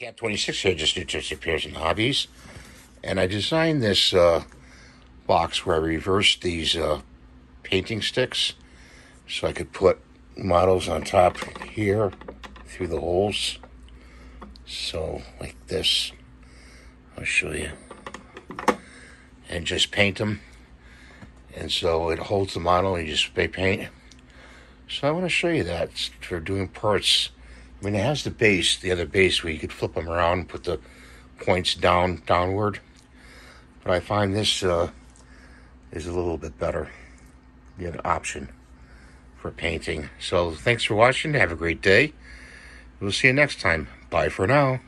Cat 26 here, just appears in hobbies. And I designed this box where I reversed these painting sticks so I could put models on top here through the holes. So, like this. I'll show you. And just paint them. And so it holds the model and you just spray paint. So I want to show you that for doing parts. I mean, it has the other base where you could flip them around, put the points downward. But I find this is a little bit better. You have an option for painting. So thanks for watching. Have a great day. We'll see you next time. Bye for now.